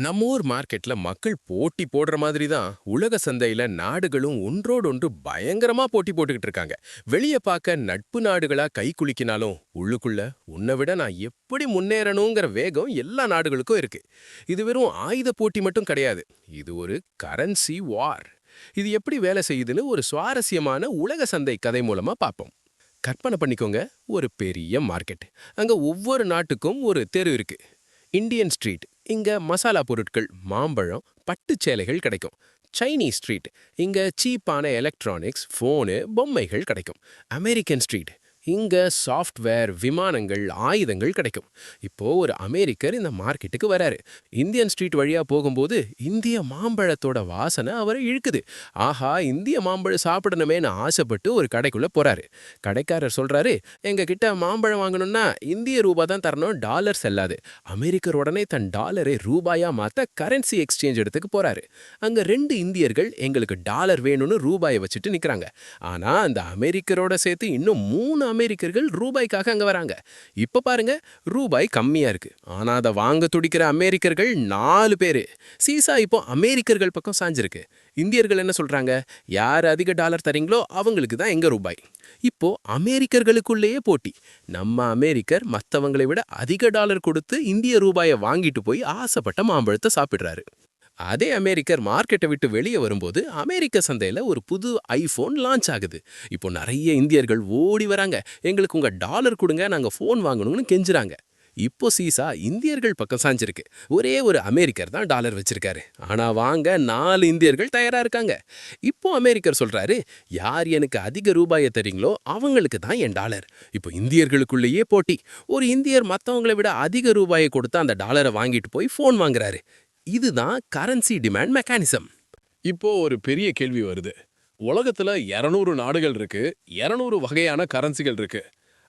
நம்ம ஊர் மார்க்கெட்ல மக்கள் போட்டி போடுற மாதிரி தான் உலக சந்தையில நாடுகளும் ஒன்றோடொன்று பயங்கரமா போட்டி போட்டுக்கிட்டு இருக்காங்க. வெளிய பார்க்க நட்பு நாடுகளா கை குலுக்கினாலும் உள்ளுக்குள்ள உன்னை விட நான் எப்படி முன்னேறணுங்கிற வேகம் எல்லா நாடுகளுக்கும் இருக்கு. இது வெறும் ஆயுத போட்டி மட்டும் கிடையாது. இது ஒரு கரன்சி வார். இது எப்படி வேலை செய்யுதுன்னு ஒரு சுவாரஸ்யமான உலக சந்தை கதை மூலமா பார்ப்போம். கற்பனை பண்ணிக்கோங்க, ஒரு பெரிய மார்க்கெட். அங்க ஒவ்வொரு நாட்டுக்கும் ஒரு தெரு இருக்கு. இந்தியன் ஸ்ட்ரீட், இங்க மசாலா பொருட்கள், மாம்பழம், பட்டுச் சேலைகள் கிடைக்கும். சைனீஸ் ஸ்ட்ரீட், இங்க சீப்பான எலக்ட்ரானிக்ஸ், ஃபோனு, பொம்மைகள் கிடைக்கும். அமெரிக்கன் ஸ்ட்ரீட், இங்க சாஃப்ட்வேர், விமானங்கள், ஆயுதங்கள் கிடைக்கும். இப்போ ஒரு அமெரிக்கர் இந்த மார்க்கெட்டுக்கு வராரு. இந்தியன் ஸ்ட்ரீட் வழியா போகும்போது இந்திய மாம்பழத்தோட வாசனை அவரை இழுக்குது. ஆஹா, இந்திய மாம்பழம் சாப்பிடணுமேனு ஆசைப்பட்டு ஒரு கடைக்குள்ள போறாரு. கடைக்காரர் சொல்றாரு, எங்க கிட்ட மாம்பழம் வாங்கணும்னா இந்திய ரூபா தான் தரணும், டாலர் செல்லாது. அமெரிக்கர் உடனே தன் டாலரை ரூபாயா மாத்த கரன்சி எக்ஸ்சேஞ்ச் இடத்துக்கு போறாரு. அங்க ரெண்டு இந்தியர்கள் எங்களுக்கு டாலர் வேணும்னு ரூபாயை வச்சுட்டு நிக்கிறாங்க. ஆனா அந்த அமெரிக்கரோட சேர்த்து இன்னும் 3 அமெரிக்கர்கள் ரூபாய்க்காக அங்க வராங்க. இப்ப பாருங்க, ரூபாய் கம்மியா இருக்கு. ஆனா அதை வாங்க துடிக்கிற அமெரிக்கர்கள் 4 பேரு. சீசா இப்போ அமெரிக்கர்கள் பக்கம் சாஞ்சிருக்கு. இந்தியர்கள் என்ன சொல்றாங்க? யார் அதிக டாலர் தரீங்களோ அவங்களுக்கு தான் எங்க ரூபாய். இப்போ அமெரிக்கர்களுக்குள்ளேயே போட்டி. நம்ம அமெரிக்கர் மத்தவங்களை விட அதிக டாலர் கொடுத்து இந்திய ரூபாயை வாங்கிட்டு போய் ஆசைப்பட்ட மாம்பழத்தை சாப்பிடுறாரு. அதே அமெரிக்கர் மார்க்கெட்டை விட்டு வெளியே வரும்போது அமெரிக்க சந்தையில ஒரு புது ஐபோன் லான்ச் ஆகுது. இப்போ நிறைய இந்தியர்கள் ஓடி வராங்க. எங்களுக்கு உங்க டாலர் கொடுங்க, நாங்க போன் வாங்கணும்னு கெஞ்சுறாங்க. இப்போ சீசா இந்தியர்கள் பக்கம் சாஞ்சிருக்கு. ஒரே ஒரு அமெரிக்கர் தான் டாலர் வச்சிருக்காரு. ஆனா வாங்க 4 இந்தியர்கள் தயாரா இருக்காங்க. இப்போ அமெரிக்கர் சொல்றாரு, யார் எனக்கு அதிக ரூபாயை தரீங்களோ அவங்களுக்கு தான் என் டாலர். இப்போ இந்தியர்களுக்குள்ளேயே போட்டி. ஒரு இந்தியர் மத்தவங்களை விட அதிக ரூபாயை கொடுத்து அந்த டாலரை வாங்கிட்டு போய் போன் வாங்குறாரு. இதுதான் கரன்சி டிமாண்ட் மெக்கானிசம். இப்போ ஒரு பெரிய கேள்வி வருது. உலகத்துல 200 நாடுகள் இருக்கு, 200 வகையான கரன்சிகள் இருக்கு.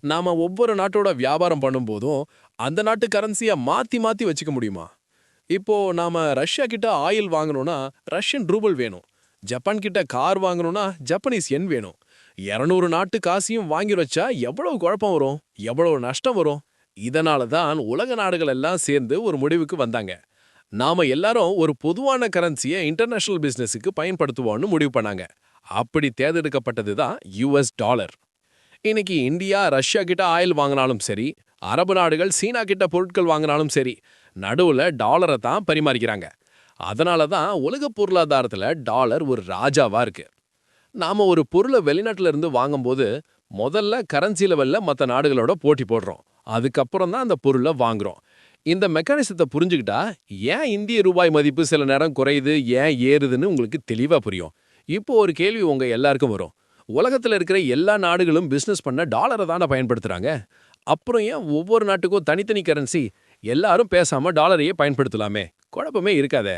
நாம ஒவ்வொரு நாட்டோட வியாபாரம் பண்ணும்போதும் அந்த நாட்டு கரன்சியை மாத்தி மாத்தி வச்சுக்க முடியுமா? இப்போ நாம ரஷ்யா கிட்ட ஆயில் வாங்கணும்னா ரஷ்யன் ரூபல் வேணும். ஜப்பான் கிட்ட கார் வாங்கணும்னா ஜப்பனீஸ் யென் வேணும். 200 நாட்டு காசையும் வாங்கி வச்சா எவ்வளவு குழப்பம் வரும், எவ்வளவு நஷ்டம் வரும். இதனால தான் உலக நாடுகள் எல்லாம் சேர்ந்து ஒரு முடிவுக்கு வந்தாங்க. நாம எல்லாரும் ஒரு பொதுவான கரன்சியை இன்டர்நேஷனல் பிசினஸுக்கு பயன்படுத்துவோம்னு முடிவு பண்ணாங்க. அப்படி தேர்ந்தெடுக்கப்பட்டது தான் யுஎஸ் டாலர். இன்னைக்கு இந்தியா ரஷ்யா கிட்ட ஆயில் வாங்கினாலும் சரி, அரபு நாடுகள் சீனா கிட்ட பொருட்கள் வாங்கினாலும் சரி, நடுவுல டாலரை தான் பரிமாறிக்கிறாங்க. அதனால தான் உலக பொருளாதாரத்துல டாலர் ஒரு ராஜாவா இருக்கு. நாம ஒரு பொருளை வெளிநாட்டுல இருந்து வாங்கும்போது முதல்ல கரன்சி லெவல்ல மற்ற நாடுகளோட போட்டி போடுறோம். அதுக்கப்புறம் தான் அந்த பொருளை வாங்குறோம். இந்த மெக்கானிசத்தை புரிஞ்சுக்கிட்டா ஏன் இந்திய ரூபாய் மதிப்பு சில நேரம் குறையுது, ஏன் ஏறுதுன்னு உங்களுக்கு தெளிவா புரியும். இப்போ ஒரு கேள்வி உங்க எல்லாருக்கும் வரும். உலகத்துல இருக்கிற எல்லா நாடுகளும் பிசினஸ் பண்ண டாலரை தானே பயன்படுத்துறாங்க. அப்புறம் ஏன் ஒவ்வொரு நாட்டுக்கும் தனித்தனி கரன்சி? எல்லாரும் பேசாம டாலரையே பயன்படுத்தலாமே, குழப்பமே இருக்காதே.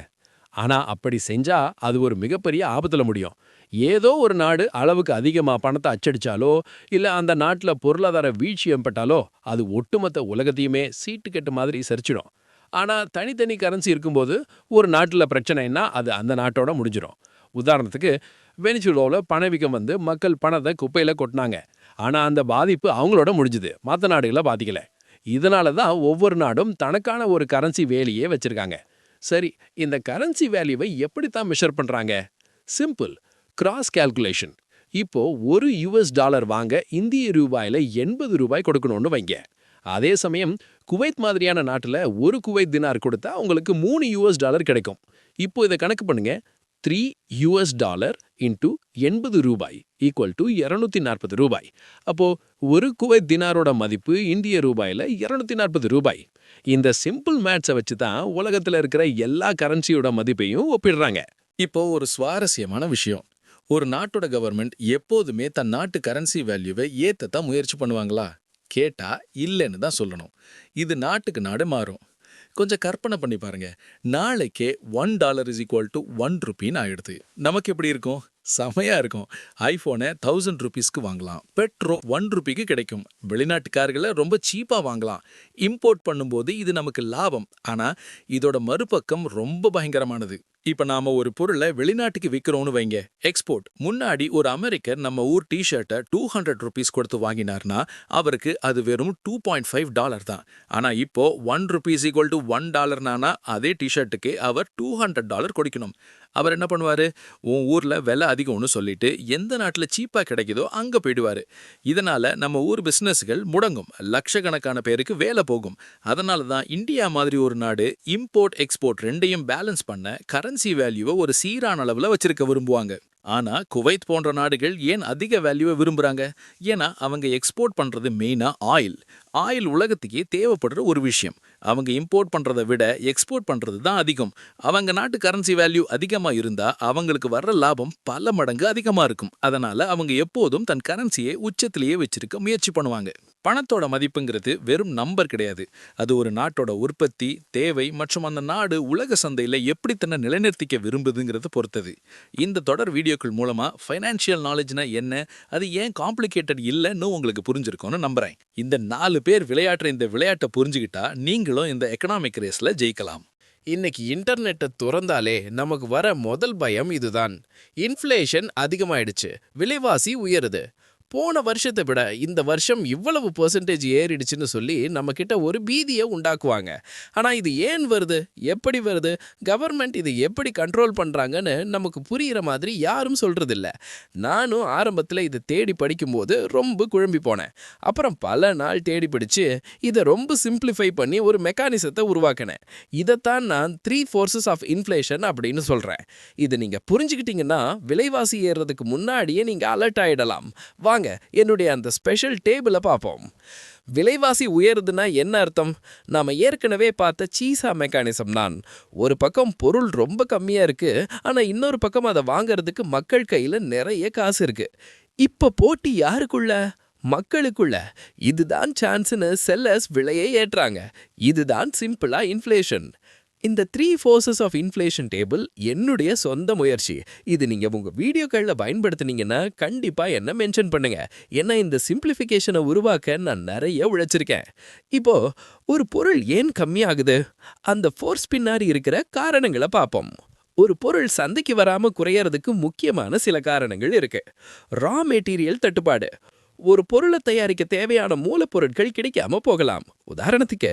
ஆனா அப்படி செஞ்சா அது ஒரு மிகப்பெரிய ஆபத்துல முடியும். ஏதோ ஒரு நாடு அளவுக்கு அதிகமா பணத்தை அச்சடிச்சாலோ, இல்ல அந்த நாட்டுல பொருளாதார வீழ்ச்சி ஏற்பட்டாலோ அது ஒட்டுமொத்த உலகத்தையுமே சீட்டு கட்டு மாதிரி சரிச்சிடும். ஆனா தனித்தனி கரன்சி இருக்கும்போது ஒரு நாட்டுல பிரச்சனைன்னா அது அந்த நாட்டோட முடிஞ்சிடும். உதாரணத்துக்கு வெனிசுலாவில் பணவீக்கம் வந்து மக்கள் பணத்தை குப்பையில கொட்டினாங்க. ஆனா அந்த பாதிப்பு அவங்களோட முடிஞ்சுது, மற்ற நாடுகளை பாதிக்கல. இதனால தான் ஒவ்வொரு நாடும் தனக்கான ஒரு கரன்சி வேலியே வச்சிருக்காங்க. சரி, இந்த கரன்சி வேல்யூவை எப்படித்தான் மெஷர் பண்றாங்க? Simple, cross calculation. இப்போ ஒரு யுஎஸ் டாலர் வாங்க இந்திய ரூபாயில 80 ரூபாய் கொடுக்கணும்னு வைங்க. அதே சமயம் குவைத் மாதிரியான நாட்டுல ஒரு குவைத் தினார் கொடுத்தா உங்களுக்கு 3 யுஎஸ் டாலர் கிடைக்கும். இப்போ இதை கணக்கு பண்ணுங்க. 3 யுஎஸ் டாலர் இன்டூ 80 ரூபாய் ஈக்குவல் டு 240 ரூபாய். அப்போ ஒரு குவைத் தினாரோட மதிப்பு இந்திய ரூபாயில 240 ரூபாய். இந்த சிம்பிள் மேட்ஸை வச்சு தான் உலகத்துல இருக்கிற எல்லா கரன்சியோட மதிப்பையும் ஒப்பிடுறாங்க. இப்போ ஒரு சுவாரஸ்யமான விஷயம். ஒரு நாட்டோட கவர்மெண்ட் எப்போதுமே தன் நாட்டு கரன்சி வேல்யூவை ஏத்தத்தான் முயற்சி பண்ணுவாங்களா? கேட்டா இல்லைன்னு தான் சொல்லணும். இது நாட்டுக்கு நாடு மாறும். கொஞ்சம் கற்பனை பண்ணி பாருங்க. நாளைக்கே $1 இஸ் ஈக்குவல் டு 1 ரூபின்னு ஆயிடுது. நமக்கு எப்படி இருக்கும்? செமையா இருக்கும். ஐஃபோனை 1000 ரூபீஸ்க்கு வாங்கலாம். பெட்ரோல் 1 ரூபிக்கு கிடைக்கும். வெளிநாட்டு கார்களை ரொம்ப சீப்பா வாங்கலாம். இம்போர்ட் பண்ணும்போது இது நமக்கு லாபம். ஆனா இதோட மறுபக்கம் ரொம்ப பயங்கரமானது. இப்ப நாம ஒரு பொருளை வெளிநாட்டுக்கு விக்கிறோம்னு வைங்க, எக்ஸ்போர்ட். முன்னாடி ஒரு அமெரிக்கர் நம்ம ஊர் டி-ஷர்ட்டை 200 ரூபீஸ் கொடுத்து வாங்கினார்னா அவருக்கு அது வெறும் $2.5 தான். ஆனா இப்போ 1 ரூபீஸ் ஈக்குவல் டு $1 அதே டி-ஷர்ட்டுக்கு அவர் $200 கொடுக்கணும். அவர் என்ன பண்ணுவாரு? உன் ஊர்ல விலை அதிகம்னு சொல்லிட்டு எந்த நாட்டுல சீப்பா கிடைக்குதோ அங்க போயிடுவாரு. இதனால நம்ம ஊர் பிசினஸ்கள் முடங்கும். லட்சக்கணக்கான பேருக்கு வேலை போகும். அதனால தான் இந்தியா மாதிரி ஒரு நாடு இம்போர்ட் எக்ஸ்போர்ட் ரெண்டையும் பேலன்ஸ் பண்ண கரன்சி வேல்யூவை ஒரு சீரான அளவுல வச்சிருக்க விரும்புவாங்க. ஆனா குவைத் போன்ற நாடுகள் ஏன் அதிக வேல்யூவை விரும்புறாங்க? ஏன்னா அவங்க எக்ஸ்போர்ட் பண்றது மெயினா ஆயில். ஆயில் உலகத்துக்கே தேவைப்படுற ஒரு விஷயம். அவங்க இம்போர்ட் பண்றதை விட எக்ஸ்போர்ட் பண்றது தான் அதிகம். அவங்க நாட்டு கரன்சி வேல்யூ அதிகமா இருந்தா அவங்களுக்கு வர்ற லாபம் பல மடங்கு அதிகமா இருக்கும். அதனால அவங்க எப்போதும் தன் கரன்சியை உச்சத்திலேயே வச்சிருக்க முயற்சி பண்ணுவாங்க. பணத்தோட மதிப்புங்கிறது வெறும் நம்பர் கிடையாது. அது ஒரு நாட்டோட உற்பத்தி, தேவை மற்றும் அந்த நாடு உலக சந்தையில எப்படி தன்னை நிலைநிறுத்திக்க விரும்புதுங்கிறத பொறுத்தது. இந்த தொடர் வீடியோக்கள் மூலமா ஃபைனான்சியல் நாலேஜ்னா என்ன, அது ஏன் காம்ப்ளிகேட்டட் இல்லைன்னு உங்களுக்கு புரிஞ்சிருக்கும்னு நம்புறேன். இந்த 4 பேர் விளையாடுற இந்த விளையாட்டை புரிஞ்சுக்கிட்டா நீங்களும் இந்த எக்கனாமிக் ரேஸ்ல ஜெயிக்கலாம். இன்னைக்கு இன்டர்நெட்டை துறந்தாலே நமக்கு வர முதல் பயம் இதுதான். இன்ஃப்ளேஷன் அதிகமாயிடுச்சு, விலைவாசி உயருது. போன வருஷத்தை விட இந்த வருஷம் இவ்வளவு பெர்சன்டேஜ் ஏறிடுச்சுன்னு சொல்லி நம்ம கிட்ட ஒரு பீதியை உண்டாக்குவாங்க. ஆனால் இது ஏன் வருது, எப்படி வருது, கவர்மெண்ட் இதை எப்படி கண்ட்ரோல் பண்ணுறாங்கன்னு நமக்கு புரிகிற மாதிரி யாரும் சொல்கிறதில்ல. நானும் ஆரம்பத்தில் இதை தேடி படிக்கும்போது ரொம்ப குழம்பி போனேன். அப்புறம் பல நாள் தேடி படித்து இதை ரொம்ப சிம்பிளிஃபை பண்ணி ஒரு மெக்கானிசத்தை உருவாக்கினேன். இதைத்தான் நான் 3 forces ஆஃப் இன்ஃப்ளேஷன் அப்படின்னு சொல்கிறேன். இதை நீங்கள் புரிஞ்சுக்கிட்டீங்கன்னா விலைவாசி ஏறுறதுக்கு முன்னாடியே நீங்கள் அலர்ட் ஆகிடலாம். வாங்க என்னுடைய அந்த ஸ்பெஷல் டேபிளை பார்ப்போம். விலைவாசி உயருதுன்னா என்ன அர்த்தம்? நாம ஏற்கனவே பார்த்த சீசா மெக்கானிசம் தான். ஒரு பக்கம் பொருள் ரொம்ப கம்மியா இருக்கு, ஆனா இன்னொரு பக்கம் அதை வாங்கறதுக்கு மக்கள் கையில நிறைய காசு இருக்கு. இப்ப போட்டி யாருக்குள்ள? மக்களுக்குள்ள. இதுதான் சான்ஸ்னு செல்லர்ஸ் விலையை ஏற்றுறாங்க. இதுதான் சிம்பிளா இன்ஃப்ளேஷன். இந்த 3 forces ஆஃப் இன்ஃப்ளேஷன் டேபிள் என்னுடைய சொந்த முயற்சி. இது நீங்க உங்க வீடியோக்களில் பயன்படுத்தினீங்கன்னா கண்டிப்பா என்ன மென்ஷன் பண்ணுங்க. ஏன்னா இந்த சிம்பிளிஃபிகேஷனை உருவாக்க நான் நிறைய உழைச்சிருக்கேன். இப்போ ஒரு பொருள் ஏன் கம்மியாகுது? அந்த ஃபோர்ஸ் பின்னாடி இருக்கிற காரணங்களை பார்ப்போம். ஒரு பொருள் சந்தைக்கு வராம குறையறதுக்கு முக்கியமான சில காரணங்கள் இருக்கு. ரா மெட்டீரியல் தட்டுப்பாடு. ஒரு பொருளை தயாரிக்க தேவையான மூலப்பொருட்கள் கிடைக்காம போகலாம். உதாரணத்துக்கு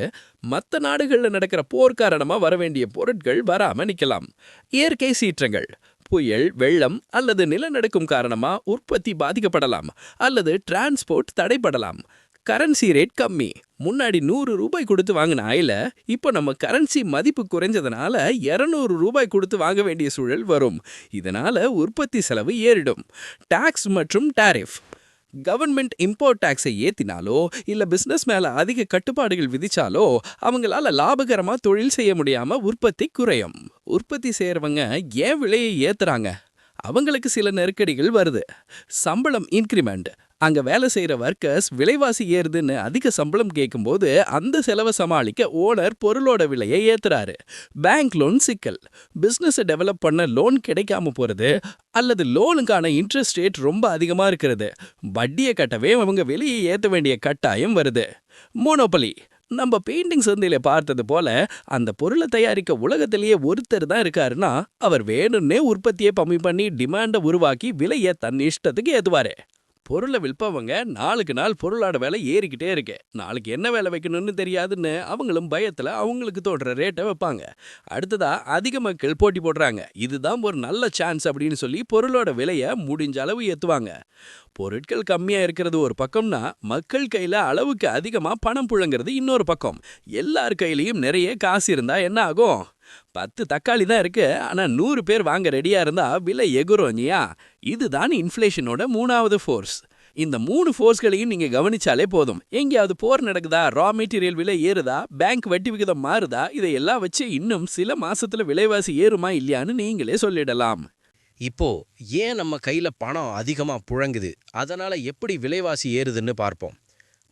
மற்ற நாடுகளில் நடக்கிற போர் காரணமா வர வேண்டிய பொருட்கள் வராம நிக்கலாம். இயற்கை சீற்றங்கள், புயல், வெள்ளம் அல்லது நிலநடுக்கம் காரணமா உற்பத்தி பாதிக்கப்படலாம் அல்லது டிரான்ஸ்போர்ட் தடைப்படலாம். கரன்சி ரேட் கம்மி. முன்னாடி 100 ரூபாய் கொடுத்து வாங்கின ஆயில இப்போ நம்ம கரன்சி மதிப்பு குறைஞ்சதுனால 200 ரூபாய் கொடுத்து வாங்க வேண்டிய சூழல் வரும். இதனால உற்பத்தி செலவு ஏறிடும். டாக்ஸ் மற்றும் டாரிஃப். கவர்மெண்ட் இம்போர்ட் டாக்ஸை ஏற்றினாலோ இல்லை பிஸ்னஸ் மேலே அதிக கட்டுப்பாடுகள் விதிச்சாலோ அவங்களால லாபகரமாக தொழில் செய்ய முடியாமல் உற்பத்தி குறையும். உற்பத்தி செய்கிறவங்க ஏன் விலையை ஏற்றுறாங்க? அவங்களுக்கு சில நெருக்கடிகள் வருது. சம்பளம் இன்க்ரிமெண்ட். அங்கே வேலை செய்கிற ஒர்க்கர்ஸ் விலைவாசி ஏறுதுன்னு அதிக சம்பளம் கேட்கும்போது அந்த செலவை சமாளிக்க ஓனர் பொருளோட விலையை ஏற்றுறாரு. பேங்க் லோன் சிக்கல். பிஸ்னஸை டெவலப் பண்ண லோன் கிடைக்காம போகிறது அல்லது லோனுக்கான இன்ட்ரெஸ்ட் ரேட் ரொம்ப அதிகமாக இருக்கிறது. வட்டியை கட்டவே அவங்க விலையை ஏற்ற வேண்டிய கட்டாயம் வருது. மோனோபலி. நம்ம பெயிண்டிங் சந்தையில் பார்த்தது போல அந்த பொருளை தயாரிக்க உலகத்திலேயே ஒருத்தர் தான் இருக்காருன்னா அவர் வேணும்னே உற்பத்தியை கம்மி பண்ணி டிமாண்டை உருவாக்கி விலையை தன் இஷ்டத்துக்கு ஏற்றுவாரு. பொருளை விற்பவங்க நாளுக்கு நாள் பொருளோட விலை ஏறிக்கிட்டே இருக்கு. நாளைக்கு என்ன வேலை வைக்கணும்னு தெரியாதுன்னு அவங்களும் பயத்தில் அவங்களுக்கு தோன்ற ரேட்டை வைப்பாங்க. அடுத்ததா அதிக மக்கள் போட்டி போடுறாங்க. இதுதான் ஒரு நல்ல சான்ஸ் அப்படின்னு சொல்லி பொருளோட விலையை முடிஞ்ச அளவு ஏற்றுவாங்க. பொருட்கள் கம்மியாக இருக்கிறது ஒரு பக்கம்னா மக்கள் கையில் அளவுக்கு அதிகமாக பணம் புழங்குறது இன்னொரு பக்கம். எல்லார் கையிலையும் நிறைய காசு இருந்தா என்ன ஆகும்? 10 தக்காளி தான் இருக்கு, ஆனால் 100 பேர் வாங்க ரெடியாக இருந்தா விலை எகுறோஞ்சியா? இதுதான் இன்ஃப்ளேஷனோட 3வது ஃபோர்ஸ். இந்த 3 ஃபோர்ஸ்களையும் நீங்க கவனிச்சாலே போதும். எங்கேயாவது போர் நடக்குதா, ரா மெட்டீரியல் விலை ஏறுதா, பேங்க் வட்டி விகிதம் மாறுதா, இதையெல்லாம் வச்சு இன்னும் சில மாசத்துல விலைவாசி ஏறுமா இல்லையான்னு நீங்களே சொல்லிடலாம். இப்போ ஏன் நம்ம கையில பணம் அதிகமா புழங்குது, அதனால எப்படி விலைவாசி ஏறுதுன்னு பார்ப்போம்.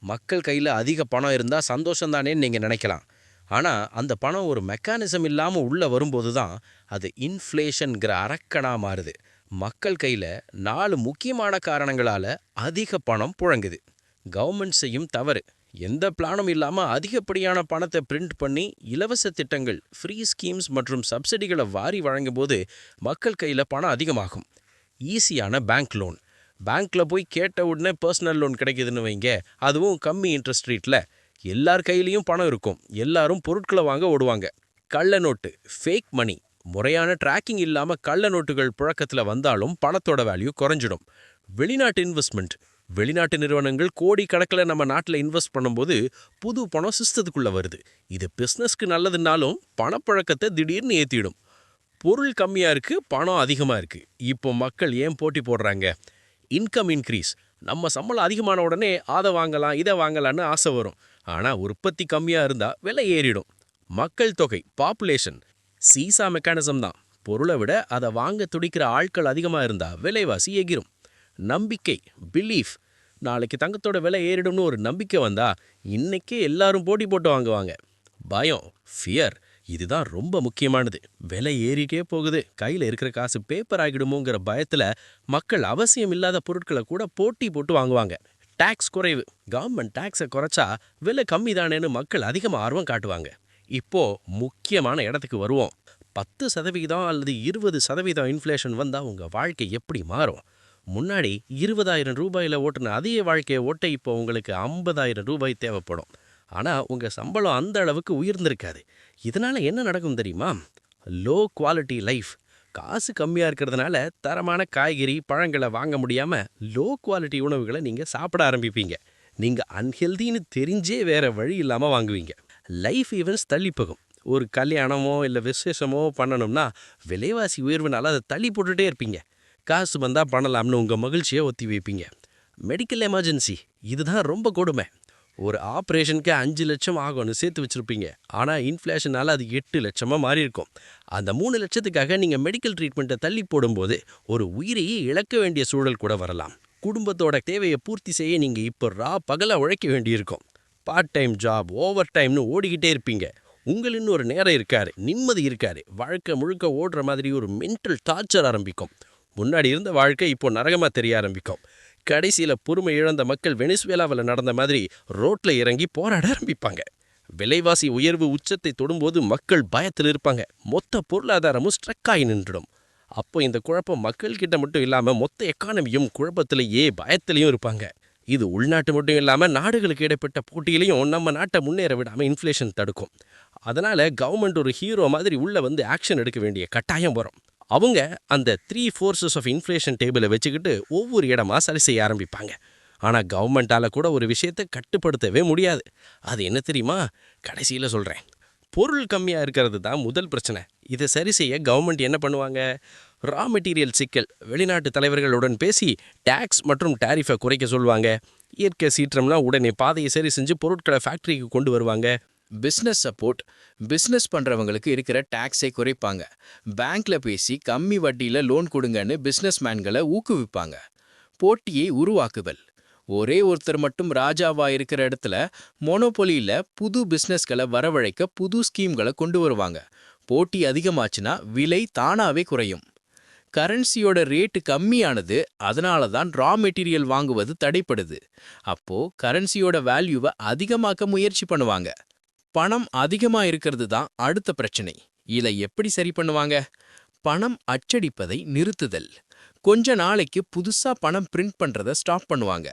மக்கள் கையில அதிக பணம் இருந்தா சந்தோஷம்தானேன்னு நீங்க நினைக்கலாம். ஆனா அந்த பணம் ஒரு மெக்கானிசம் இல்லாம உள்ள வரும்போது தான் அது இன்ஃப்ளேஷன்கிற அரக்கனா மாறுது. மக்கள் கையில 4 முக்கியமான காரணங்களால அதிக பணம் புழங்குது. கவர்மெண்ட் செய்யும் தவறு. எந்த பிளானும் இல்லாம அதிகப்படியான பணத்தை பிரிண்ட் பண்ணி இலவச திட்டங்கள், ஃப்ரீ ஸ்கீம்ஸ் மற்றும் சப்சிடிகளை வாரி வழங்கும்போது மக்கள் கையில பணம் அதிகமாகும். ஈஸியான பேங்க் லோன். பேங்க்ல போய் கேட்ட உடனே பர்சனல் லோன் கிடைக்குதுன்னு வைங்க, அதுவும் கம்மி இன்ட்ரெஸ்ட் ரேட்ல. எல்லார் கையிலயும் பணம் இருக்கும், எல்லாரும் பொருட்களை வாங்க ஓடுவாங்க. கள்ள நோட்டு, ஃபேக் மணி. முறையான ட்ராக்கிங் இல்லாம கள்ள நோட்டுகள் புழக்கத்துல வந்தாலும் பணத்தோட வேல்யூ குறைஞ்சிடும். வெளிநாட்டு இன்வெஸ்ட்மெண்ட். வெளிநாட்டு நிறுவனங்கள் கோடி கணக்கில் நம்ம நாட்டில் இன்வெஸ்ட் பண்ணும்போது புது பணம் சிஸ்டத்துக்குள்ள வருது. இது பிஸ்னஸ்க்கு நல்லதுனாலும் பணப்பழக்கத்தை திடீர்னு ஏற்றிடும். பொருள் கம்மியாக இருக்கு, பணம் அதிகமாக இருக்கு. இப்போ மக்கள் ஏன் போட்டி போடுறாங்க? Income increase. நம்ம சம்பளம் அதிகமான உடனே அதை வாங்கலாம் இதை வாங்கலான்னு ஆசை வரும். ஆனால் உற்பத்தி கம்மியாக இருந்தால் விலை ஏறிடும். மக்கள் தொகை, பாப்புலேஷன், சீசா மெக்கானிசம் தான். பொருளை விட அதை வாங்க துடிக்கிற ஆட்கள் அதிகமாக இருந்தால் விலைவாசி எகிரும். நம்பிக்கை, பிலீஃப். நாளைக்கு தங்கத்தோட விலை ஏறிடும்னு ஒரு நம்பிக்கை வந்தா இன்னைக்கே எல்லாரும் போட்டி போட்டு வாங்குவாங்க. பயம், ஃபியர். இதுதான் ரொம்ப முக்கியமானது. விலை ஏறிட்டே போகுது, கையில் இருக்கிற காசு பேப்பர் ஆகிடுமோங்கிற பயத்தில் மக்கள் அவசியம் இல்லாத பொருட்களை கூட போட்டி போட்டு வாங்குவாங்க. டாக்ஸ் குறைவு. கவர்மெண்ட் டாக்ஸை குறைச்சா விலை கம்மி தானேன்னு மக்கள் அதிகமாக ஆர்வம் காட்டுவாங்க. இப்போ முக்கியமான இடத்துக்கு வருவோம். 10% அல்லது 20% இன்ஃப்ளேஷன் வந்தால் உங்கள் வாழ்க்கை எப்படி மாறும்? முன்னாடி 20,000 ரூபாயில் ஓட்டுன அதே வாழ்க்கையை ஓட்ட இப்போ உங்களுக்கு 50,000 ரூபாய் தேவைப்படும். ஆனால் உங்கள் சம்பளம் அந்த அளவுக்கு உயர்ந்திருக்காது. இதனால் என்ன நடக்கும் தெரியுமா? Low quality life. காசு கம்மியாக இருக்கிறதுனால தரமான காய்கறி, பழங்களை வாங்க முடியாமல் லோ குவாலிட்டி உணவுகளை நீங்கள் சாப்பிட ஆரம்பிப்பீங்க. நீங்கள் அன்ஹெல்தின்னு தெரிஞ்சே வேற வழி இல்லாமல் வாங்குவீங்க. லைஃப் ஈவெண்ட்ஸ் தள்ளி போகும். ஒரு கல்யாணமோ இல்லை விசேஷமோ பண்ணணும்னா விலைவாசி உயர்வுனால அதை தள்ளி போட்டுகிட்டே இருப்பீங்க. காசு வந்தால் பண்ணலாம்னு உங்கள் மகிழ்ச்சியை ஒத்தி வைப்பீங்க. Medical emergency. இதுதான் ரொம்ப கொடுமை. ஒரு ஆப்ரேஷனுக்கு 5 லட்சம் ஆகும்னு சேர்த்து வச்சுருப்பீங்க. ஆனால் இன்ஃப்ளேஷனால் அது 8 லட்சமாக மாறி இருக்கும். அந்த 3 லட்சத்துக்காக நீங்கள் மெடிக்கல் ட்ரீட்மெண்ட்டை தள்ளி போடும்போது ஒரு உயிரையே இழக்க வேண்டிய சூழல் கூட வரலாம். குடும்பத்தோட தேவையை பூர்த்தி செய்ய நீங்கள் இப்போ பகலாக உழைக்க வேண்டியிருக்கும். பார்ட் டைம் ஜாப், ஓவர் டைம்னு ஓடிக்கிட்டே இருப்பீங்க. உங்களின்னு ஒரு நேரம் இருக்காரு, நிம்மதி இருக்காரு. வாழ்க்கை முழுக்க ஓடுற மாதிரி ஒரு மென்டல் டார்ச்சர் ஆரம்பிக்கும். முன்னாடி இருந்த வாழ்க்கை இப்போ நரகமாக தெரிய ஆரம்பிக்கும். கடைசியில் பொறுமை இழந்த மக்கள் வெனிசுவேலாவில் நடந்த மாதிரி ரோட்டில் இறங்கி போராட ஆரம்பிப்பாங்க. விலைவாசி உயர்வு உச்சத்தை தொடும்போது மக்கள் பயத்தில் இருப்பாங்க. மொத்த பொருளாதாரமும் ஸ்ட்ரக் ஆகி நின்றுடும். அப்போ இந்த குழப்பம் மக்கள்கிட்ட மட்டும் இல்லாமல் மொத்த எக்கானமியும் குழப்பத்திலேயே பயத்திலையும் இருப்பாங்க. இது உள்நாட்டு மட்டும் இல்லாமல் நாடுகளுக்கு இடைப்பட்ட போட்டியிலையும் நம்ம நாட்டை முன்னேற விடாமல் இன்ஃப்ளேஷன் தடுக்கும். அதனால் கவர்மெண்ட் ஒரு ஹீரோ மாதிரி உள்ளே வந்து ஆக்ஷன் எடுக்க வேண்டிய கட்டாயம் வரும். அவங்க அந்த 3 ஃபோர்ஸஸ் ஆஃப் இன்ஃப்ளேஷன் டேபிளை வச்சுக்கிட்டு ஒவ்வொரு இடமா சரி செய்ய ஆரம்பிப்பாங்க. ஆனால் கவர்மெண்ட்டால் கூட ஒரு விஷயத்தை கட்டுப்படுத்தவே முடியாது. அது என்ன தெரியுமா? கடைசியில் சொல்கிறேன். பொருள் கம்மியாக இருக்கிறது தான் முதல் பிரச்சனை. இதை சரி செய்ய கவர்மெண்ட் என்ன பண்ணுவாங்க? ரா மெட்டீரியல் சிக்கல். வெளிநாட்டு தலைவர்களுடன் பேசி டேக்ஸ் மற்றும் டாரிஃபை குறைக்க சொல்லுவாங்க. இயற்கை சீற்றம்னா உடனே பாதையை சரி செஞ்சு பொருட்களை ஃபேக்ட்ரிக்கு கொண்டு வருவாங்க. Business support. பிஸ்னஸ் பண்ணுறவங்களுக்கு இருக்கிற டேக்ஸை குறைப்பாங்க. பேங்க்ல பேசி கம்மி வட்டியில் லோன் கொடுங்கன்னு பிஸ்னஸ் மேன்களை ஊக்குவிப்பாங்க. போட்டியை உருவாக்குதல். ஒரே ஒருத்தர் மட்டும் ராஜாவா இருக்கிற இடத்துல மோனோபொலியில் புது பிஸ்னஸ்களை வரவழைக்க புது ஸ்கீம்களை கொண்டு வருவாங்க. போட்டி அதிகமாச்சுன்னா விலை தானாவே குறையும். கரன்சியோட ரேட்டு கம்மியானது, அதனால தான் ரா மெட்டீரியல் வாங்குவது தடைப்படுது. அப்போ கரன்சியோட வேல்யூவை அதிகமாக்க முயற்சி பண்ணுவாங்க. பணம் அதிகமா இருக்கிறது தான் அடுத்த பிரச்சனை. இதை எப்படி சரி பண்ணுவாங்க? பணம் அச்சடிப்பதை நிறுத்துதல். கொஞ்ச நாளைக்கு புதுசா பணம் பிரிண்ட் பண்றதை ஸ்டாப் பண்ணுவாங்க.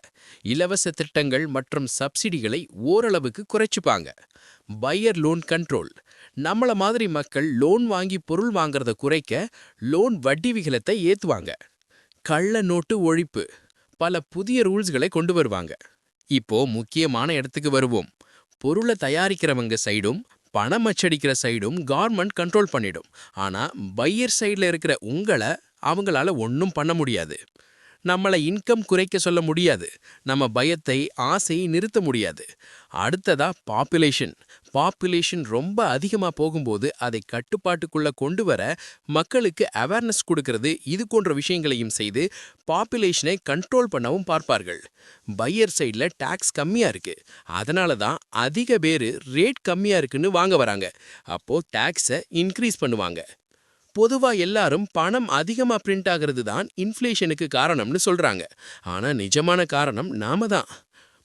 இலவச திட்டங்கள் மற்றும் சப்சிடிகளை ஓரளவுக்கு குறைச்சுப்பாங்க. Pier loan control. நம்மள மாதிரி மக்கள் லோன் வாங்கி பொருள் வாங்குறத குறைக்க லோன் வட்டி விகிதத்தை ஏத்துவாங்க. கள்ள நோட்டு ஒழிப்பு. பல புதிய ரூல்ஸ்களை கொண்டு வருவாங்க. இப்போ முக்கியமான இடத்துக்கு வருவோம். பொருளை தயாரிக்கிறவங்க சைடும் பணம் அச்சடிக்கிற சைடும் கவர்மெண்ட் கண்ட்ரோல் பண்ணிடும். ஆனா பையர் சைடில் இருக்கிற உங்களை அவங்களால ஒன்றும் பண்ண முடியாது. நம்மளை இன்கம் குறைக்க சொல்ல முடியாது. நம்ம பயத்தை, ஆசையை நிறுத்த முடியாது. அடுத்ததா பாப்புலேஷன் ரொம்ப அதிகமாக போகும்போது அதை கட்டுப்பாட்டுக்குள்ள கொண்டு வர மக்களுக்கு அவேர்னஸ் கொடுக்கறது, இது போன்ற விஷயங்களையும் செய்து பாப்புலேஷனை கண்ட்ரோல் பண்ணவும் பார்ப்பார்கள். பையர் சைடில் டாக்ஸ் கம்மியாக இருக்கு, அதனால தான் அதிக பேர் ரேட் கம்மியாக இருக்குன்னு வாங்க வராங்க. அப்போ டாக்ஸை இன்க்ரீஸ் பண்ணுவாங்க. பொதுவா எல்லாரும் பணம் அதிகமா பிரிண்ட் ஆகிறது தான் இன்ஃப்ளேஷனுக்கு காரணம்னு சொல்றாங்க. ஆனா நிஜமான காரணம் நாம தான்.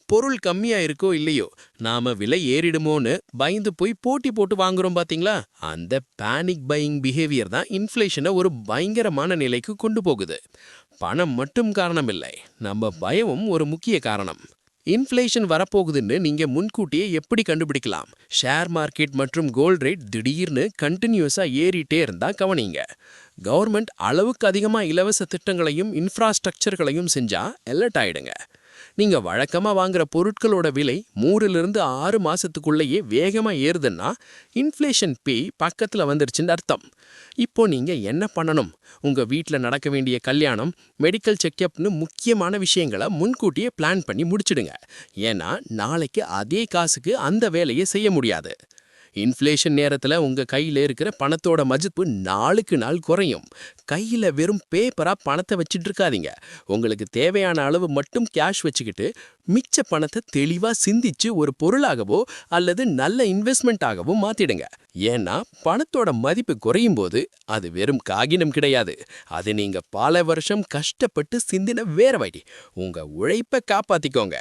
பொருள் கம்மியா இருக்கோ இல்லையோ, நாம விலை ஏறிடுமோன்னு பயந்து போய் போட்டி போட்டு வாங்குறோம் பாத்தீங்களா? அந்த பேனிக் பையிங் பிஹேவியர் தான் இன்ஃப்ளேஷனை ஒரு பயங்கரமான நிலைக்கு கொண்டு போகுது. பணம் மட்டும் காரணம் இல்லை, நம்ம பயமும் ஒரு முக்கிய காரணம். இன்ஃப்ளேஷன் வரப்போகுதுன்னு நீங்க முன்கூட்டியே எப்படி கண்டுபிடிக்கலாம்? ஷேர் மார்க்கெட் மற்றும் கோல்ட் ரேட் திடீர்னு கண்டினியூஸா ஏறிட்டே இருந்தா கவனிங்க. கவர்மெண்ட் அளவுக்கு அதிகமா இலவச திட்டங்களையும் இன்ஃப்ராஸ்ட்ரக்சர்களையும் செஞ்சா அலர்ட் ஆயிடுங்க. நீங்க வழக்கமா வாங்குற பொருட்களோட விலை 3லிருந்து 6 மாசத்துக்குள்ளேயே வேகமா ஏறுதுன்னா இன்ஃப்ளேஷன் பேய் பக்கத்துல வந்துருச்சுன்னு அர்த்தம். இப்போ நீங்க என்ன பண்ணணும்? உங்க வீட்ல நடக்க வேண்டிய கல்யாணம், மெடிக்கல் செக்கப்னு முக்கியமான விஷயங்களை முன்கூட்டியே பிளான் பண்ணி முடிச்சிடுங்க. ஏன்னா நாளைக்கு அதே காசுக்கு அந்த வேலையை செய்ய முடியாது. இன்ஃப்ளேஷன் நேரத்துல உங்க கையில இருக்கிற பணத்தோட மதிப்பு நாளுக்கு நாள் குறையும். கையில வெறும் பேப்பரா பணத்தை வச்சிட்டு இருக்காதீங்க. உங்களுக்கு தேவையான அளவு மட்டும் கேஷ் வச்சுக்கிட்டு மிச்ச பணத்தை தெளிவா சிந்திச்சு ஒரு பொருளாகவோ அல்லது நல்ல இன்வெஸ்ட்மெண்ட் ஆகவோ மாத்திடுங்க. ஏன்னா பணத்தோட மதிப்பு குறையும் போது அது வெறும் காகினம் கிடையாது, அது நீங்க பல வருஷம் கஷ்டப்பட்டு சிந்தின வேற வழி. உங்க உழைப்பை காப்பாத்திக்கோங்க.